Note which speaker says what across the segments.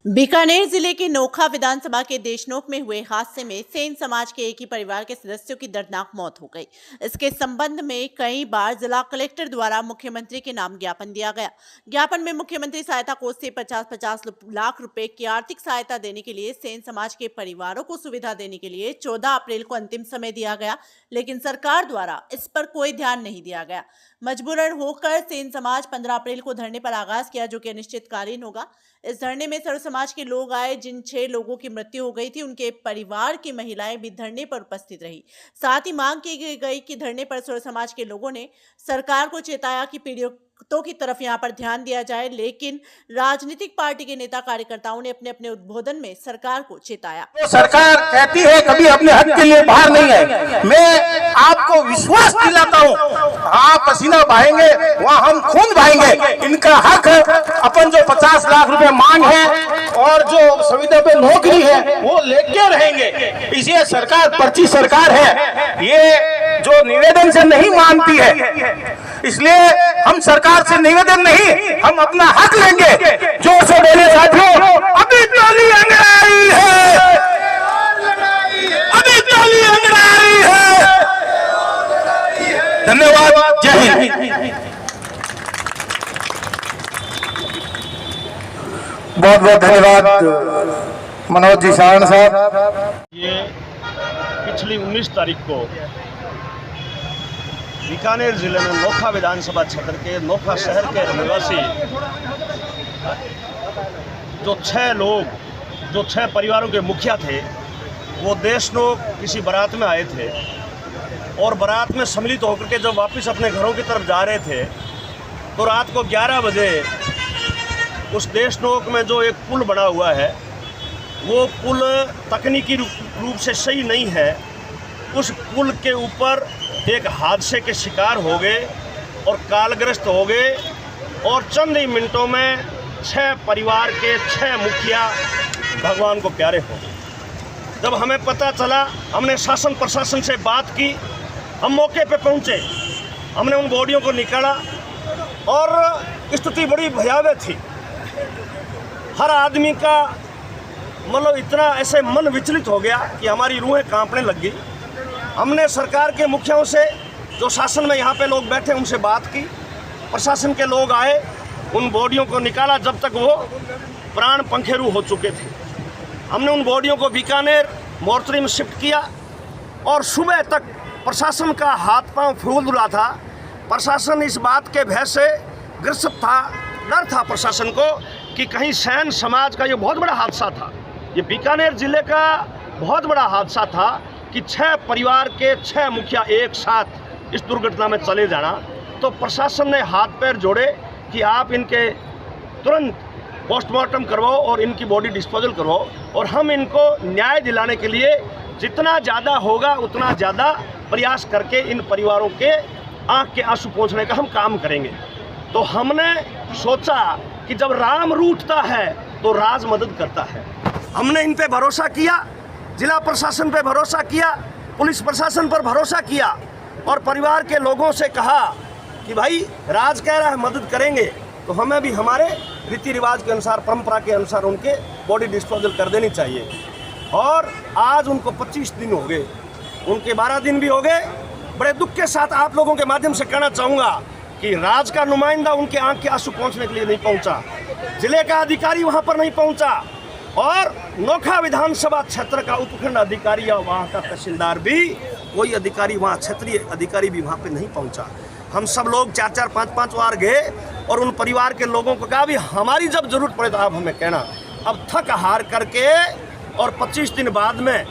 Speaker 1: बीकानेर जिले के नोखा विधानसभा के देशनोक में हुए हादसे में सेन समाज के एक ही परिवार के सदस्यों की दर्दनाक मौत हो गई। इसके संबंध में कई बार जिला कलेक्टर द्वारा मुख्यमंत्री के नाम ज्ञापन दिया गया। ज्ञापन में मुख्यमंत्री सहायता कोष से 50-50 लाख रुपए की आर्थिक सहायता देने के लिए सेन समाज के परिवारों को सुविधा देने के लिए 14 अप्रैल को अंतिम समय दिया गया, लेकिन सरकार द्वारा इस पर कोई ध्यान नहीं दिया गया। मजबूरन होकर सेन समाज 15 अप्रैल को धरने पर आगाज किया, जो कि अनिश्चितकालीन होगा। इस धरने में सर्व समाज के लोग आए। जिन 6 लोगों की मृत्यु हो गई थी, उनके परिवार की महिलाएं भी धरने पर उपस्थित रही। साथ ही मांग की गई कि धरने पर सर्व समाज के लोगों ने सरकार को चेताया कि पीड़ितों की तरफ यहां पर ध्यान दिया जाए, लेकिन राजनीतिक पार्टी के नेता कार्यकर्ताओं ने अपने अपने उद्बोधन में सरकार को चेताया।
Speaker 2: तो सरकार कहती है कभी अपने हक के लिए बाहर नहीं है। मैं आपको विश्वास दिलाता हूँ, आप पसीना बहाएंगे वहाँ हम खून बहाएंगे। इनका हक अपन जो 50 लाख रुपए मांग है और जो संविदा पे नौकरी है वो लेके रहेंगे। इसी सरकार पर्ची सरकार है, ये जो निवेदन से नहीं मानती है, इसलिए हम सरकार से निवेदन नहीं, हम अपना हक लेंगे। जोर से बोले साथियों, अभी ताली अंगड़ाई है, अभी ताली अंगड़ाई है। धन्यवाद, जय हिंद। बहुत बहुत धन्यवाद मनोज जी सारण साहब।
Speaker 3: ये पिछली 19 तारीख को बीकानेर जिले में नोखा विधानसभा क्षेत्र के नोखा शहर के निवासी जो 6 परिवारों के मुखिया थे, वो देशनोक किसी बारात में आए थे और बारात में सम्मिलित होकर के जब वापस अपने घरों की तरफ जा रहे थे तो रात को 11 बजे उस देशनोक में जो एक पुल बना हुआ है, वो पुल तकनीकी रूप से सही नहीं है। उस पुल के ऊपर एक हादसे के शिकार हो गए और कालग्रस्त हो गए और चंद ही मिनटों में 6 परिवार के 6 मुखिया भगवान को प्यारे हो गए। जब हमें पता चला, हमने शासन प्रशासन से बात की, हम मौके पे पहुंचे, हमने उन बॉडियों को निकाला और स्थिति बड़ी भयावह थी। हर आदमी का मतलब इतना ऐसे मन विचलित हो गया कि हमारी रूहें कांपने लग गई। हमने सरकार के मुखियों से, जो शासन में यहाँ पे लोग बैठे, उनसे बात की। प्रशासन के लोग आए, उन बॉडियों को निकाला जब तक वो प्राण पंखेरु हो चुके थे। हमने उन बॉडियों को बीकानेर मोर्चरी में शिफ्ट किया और सुबह तक प्रशासन का हाथ पांव फूल रहा था। प्रशासन इस बात के भय से ग्रस्त था, डर था प्रशासन को कि कहीं सेन समाज का ये बहुत बड़ा हादसा था, ये बीकानेर जिले का बहुत बड़ा हादसा था कि 6 परिवार के 6 मुखिया एक साथ इस दुर्घटना में चले जाना। तो प्रशासन ने हाथ पैर जोड़े कि आप इनके तुरंत पोस्टमार्टम करवाओ और इनकी बॉडी डिस्पोजल करवाओ और हम इनको न्याय दिलाने के लिए जितना ज़्यादा होगा उतना ज़्यादा प्रयास करके इन परिवारों के आँख के आंसू पहुँचने का हम काम करेंगे। तो हमने सोचा कि जब राम रूठता है तो राज मदद करता है। हमने इन पे भरोसा किया, जिला प्रशासन पे भरोसा किया, पुलिस प्रशासन पर भरोसा किया और परिवार के लोगों से कहा कि भाई राज कह रहा है मदद करेंगे, तो हमें भी हमारे रीति रिवाज के अनुसार, परंपरा के अनुसार उनके बॉडी डिस्पोजल कर देनी चाहिए। और आज उनको 25 दिन हो गए, उनके 12 दिन भी हो गए। बड़े दुख के साथ आप लोगों के माध्यम से कहना चाहूँगा कि राज का नुमाइंदा उनके आंख के आंसू पहुँचने के लिए नहीं पहुँचा, जिले का अधिकारी वहाँ पर नहीं पहुँचा और नोखा विधानसभा क्षेत्र का उपखंड अधिकारी या वहाँ का तहसीलदार भी, कोई अधिकारी वहाँ, क्षेत्रीय अधिकारी भी वहाँ पे नहीं पहुँचा। हम सब लोग 4-4, 5-5 बार गए और उन परिवार के लोगों को कहा भी हमारी जब जरूरत पड़े तो आप हमें कहना। अब थक हार करके और 25 दिन बाद में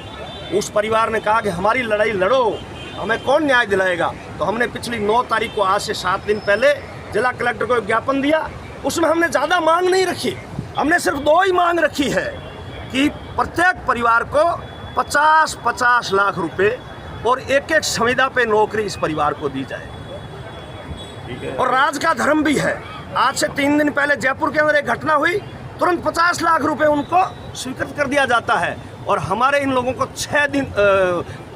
Speaker 3: उस परिवार ने कहा कि हमारी लड़ाई लड़ो, हमें कौन न्याय दिलाएगा। तो हमने पिछली 9 तारीख को, आज से 7 दिन पहले, जिला कलेक्टर को एक ज्ञापन दिया। उसमें हमने ज़्यादा मांग नहीं रखी, हमने सिर्फ 2 ही मांग रखी है कि प्रत्येक परिवार को 50-50 लाख रुपए और एक संविदा पे नौकरी इस परिवार को दी जाए। और राज का धर्म भी है। आज से 3 दिन पहले जयपुर के अंदर एक घटना हुई, तुरंत 50 लाख रुपए उनको स्वीकृत कर दिया जाता है और हमारे इन लोगों को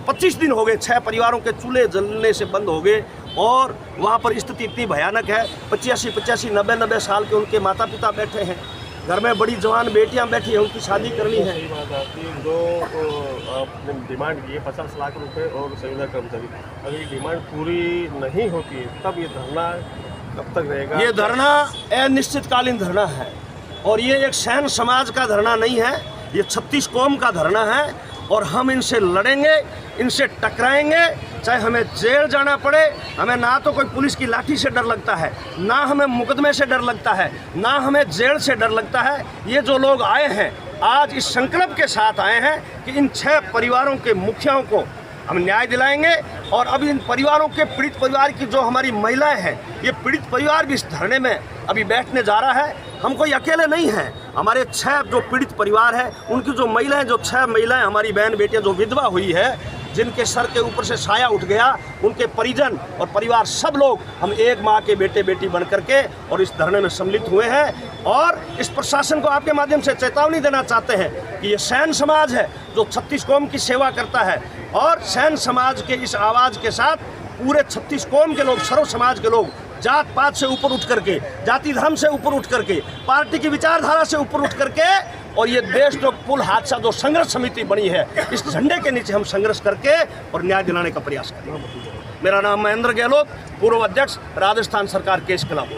Speaker 3: 25 दिन हो गए, 6 परिवारों के चूल्हे जलने से बंद हो गए और वहाँ पर स्थिति इतनी भयानक है। 85, 90 साल के उनके माता पिता बैठे हैं घर में बड़ी जवान बेटियां बैठी हैं, उनकी शादी करनी है।
Speaker 4: सही बात आती है। जो आपने डिमांड की है 50 लाख रुपए और संविदा कर्मचारी, अगर ये डिमांड पूरी नहीं होती है तब ये धरना कब तक रहेगा?
Speaker 3: ये धरना अनिश्चितकालीन धरना है और ये एक सैन समाज का धरना नहीं है, ये 36 कौम का धरना है और हम इनसे लड़ेंगे, इनसे टकराएंगे, चाहे हमें जेल जाना पड़े। हमें ना तो कोई पुलिस की लाठी से डर लगता है, ना हमें मुकदमे से डर लगता है, ना हमें जेल से डर लगता है। ये जो लोग आए हैं आज इस संकल्प के साथ आए हैं कि इन 6 परिवारों के मुखियाओं को हम न्याय दिलाएंगे और अब इन परिवारों के पीड़ित परिवार की जो हमारी महिलाएं हैं, ये पीड़ित परिवार भी इस धरने में अभी बैठने जा रहा है। हम कोई अकेले नहीं हैं, हमारे 6 जो पीड़ित परिवार हैं उनकी जो महिलाएं, जो 6 महिलाएं हमारी बहन बेटियां जो विधवा हुई है, जिनके सर के ऊपर से साया उठ गया, उनके परिजन और परिवार सब लोग हम एक माँ के बेटे बेटी बन करके और इस धरने में सम्मिलित हुए हैं और इस प्रशासन को आपके माध्यम से चेतावनी देना चाहते हैं कि ये सैन समाज है जो 36 कौम की सेवा करता है और सैन समाज के इस आवाज़ के साथ पूरे 36 कौम के लोग, सर्व समाज के लोग जात पात से ऊपर उठ करके, जाति धर्म से ऊपर उठ करके, पार्टी की विचारधारा से ऊपर उठ करके और ये देशद्रोह पुल हादसा जो संघर्ष समिति बनी है, इस झंडे के नीचे हम संघर्ष करके और न्याय दिलाने का प्रयास करेंगे। मेरा नाम महेंद्र गहलोत, पूर्व अध्यक्ष, राजस्थान सरकार केस खिलाफ।